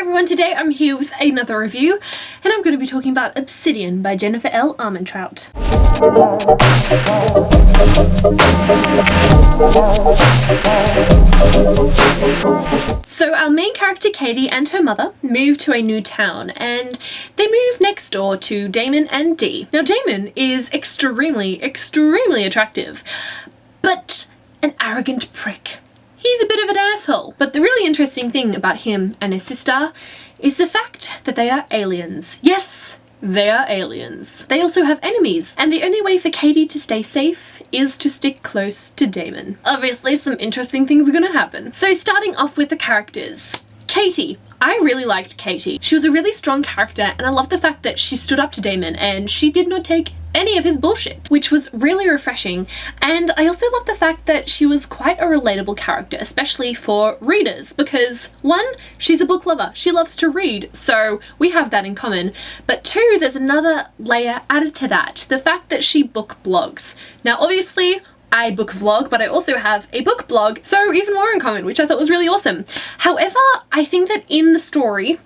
everyone, today I'm here with another review and I'm going to be talking about Obsidian by Jennifer L. Armentrout. So our main character Katie and her mother move to a new town and they move next door to Damon and Dee. Now Damon is extremely attractive, but an arrogant prick. He's a bit of an asshole. But the really interesting thing about him and his sister is the fact that they are aliens. Yes, they are aliens. They also have enemies, and the only way for Katie to stay safe is to stick close to Damon. Obviously, some interesting things are gonna happen. So starting off with the characters. Katie. I really liked Katie. She was a really strong character, and I love the fact that she stood up to Damon and she did not take any of his bullshit, which was really refreshing. And I also love the fact that she was quite a relatable character, especially for readers, because one, she's a book lover. She loves to read, so we have that in common. But two, there's another layer added to that, the fact that she book blogs. Now obviously, I book vlog, but I also have a book blog, so even more in common, which I thought was really awesome. However, I think that in the story,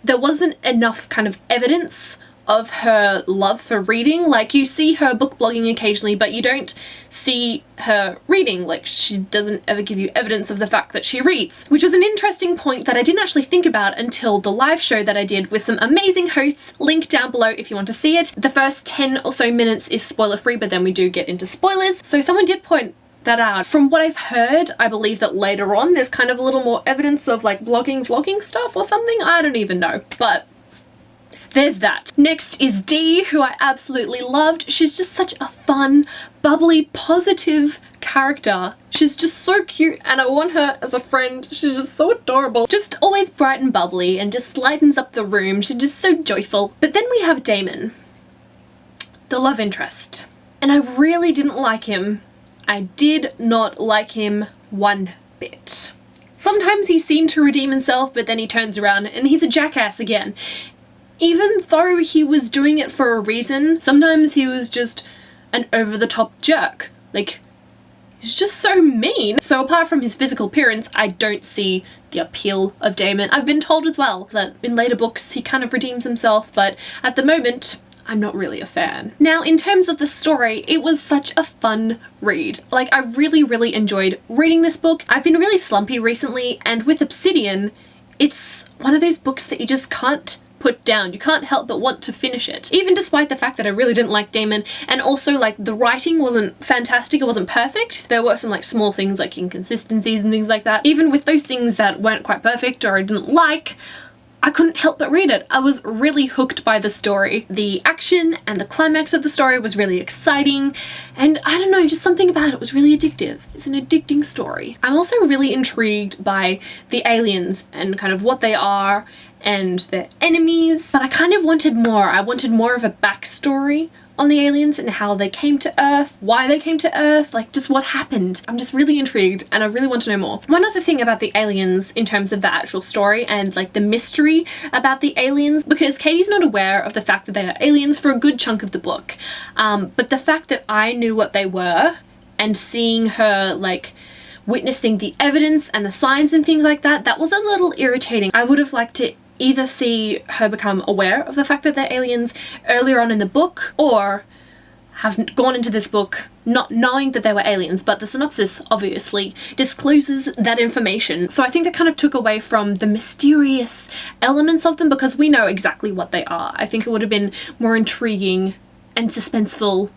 there wasn't enough kind of evidence of her love for reading. Like, you see her book blogging occasionally, but you don't see her reading. Like, she doesn't ever give you evidence of the fact that she reads, which was an interesting point that I didn't actually think about until the live show that I did with some amazing hosts. Link down below if you want to see it. The first 10 or so minutes is spoiler free, but then we do get into spoilers. So someone did point that out. From what I've heard, I believe that later on there's kind of a little more evidence of like vlogging stuff or something. I don't even know, but there's that. Next is Dee, who I absolutely loved. She's just such a fun, bubbly, positive character. She's just so cute and I want her as a friend. She's just so adorable. Just always bright and bubbly and just lightens up the room. She's just so joyful. But then we have Damon, the love interest. And I really didn't like him. I did not like him one bit. Sometimes he seemed to redeem himself, but then he turns around and he's a jackass again. Even though he was doing it for a reason, sometimes he was just an over-the-top jerk. Like, he's just so mean. So apart from his physical appearance, I don't see the appeal of Damon. I've been told as well that in later books he kind of redeems himself, but at the moment, I'm not really a fan. Now, in terms of the story, it was such a fun read. Like, I really enjoyed reading this book. I've been really slumpy recently, and with Obsidian, it's one of those books that you just can't put down. You can't help but want to finish it. Even despite the fact that I really didn't like Damon, and also like the writing wasn't fantastic, it wasn't perfect. There were some like small things like inconsistencies and things like that. Even with those things that weren't quite perfect or I didn't like, I couldn't help but read it. I was really hooked by the story. The action and the climax of the story was really exciting, and I don't know, just something about it was really addictive. It's an addicting story. I'm also really intrigued by the aliens and kind of what they are and their enemies, but I kind of wanted more. I wanted more of a backstory on the aliens and how they came to Earth, why they came to Earth, like just what happened. I'm just really intrigued and I really want to know more. One other thing about the aliens in terms of the actual story and like the mystery about the aliens, because Katie's not aware of the fact that they are aliens for a good chunk of the book, but the fact that I knew what they were and seeing her like witnessing the evidence and the signs and things like that, that was a little irritating. I would have liked to either see her become aware of the fact that they're aliens earlier on in the book, or have gone into this book not knowing that they were aliens, but the synopsis obviously discloses that information. So I think that kind of took away from the mysterious elements of them, because we know exactly what they are. I think it would have been more intriguing and suspenseful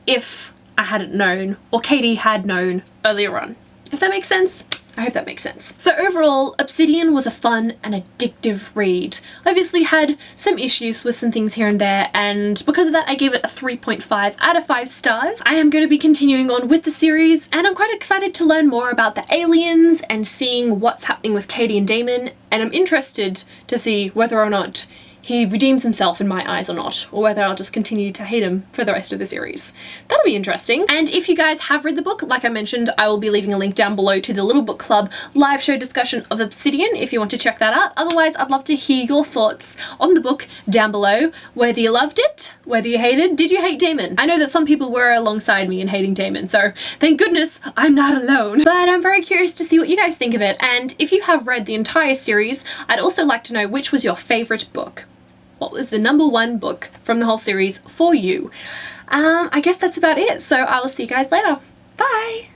if I hadn't known, or Katie had known earlier on. If that makes sense? I hope that makes sense. So overall, Obsidian was a fun and addictive read. I obviously had some issues with some things here and there, and because of that I gave it a 3.5 out of 5 stars. I am going to be continuing on with the series, and I'm quite excited to learn more about the aliens and seeing what's happening with Katie and Damon, and I'm interested to see whether or not he redeems himself in my eyes or not, or whether I'll just continue to hate him for the rest of the series. That'll be interesting. And if you guys have read the book, like I mentioned, I will be leaving a link down below to the Little Book Club live show discussion of Obsidian if you want to check that out. Otherwise, I'd love to hear your thoughts on the book down below, whether you loved it, whether you hated. Did you hate Damon? I know that some people were alongside me in hating Damon, so thank goodness I'm not alone. But I'm very curious to see what you guys think of it, and if you have read the entire series, I'd also like to know which was your favorite book. What was the #1 book from the whole series for you? I guess that's about it, so I will see you guys later. Bye!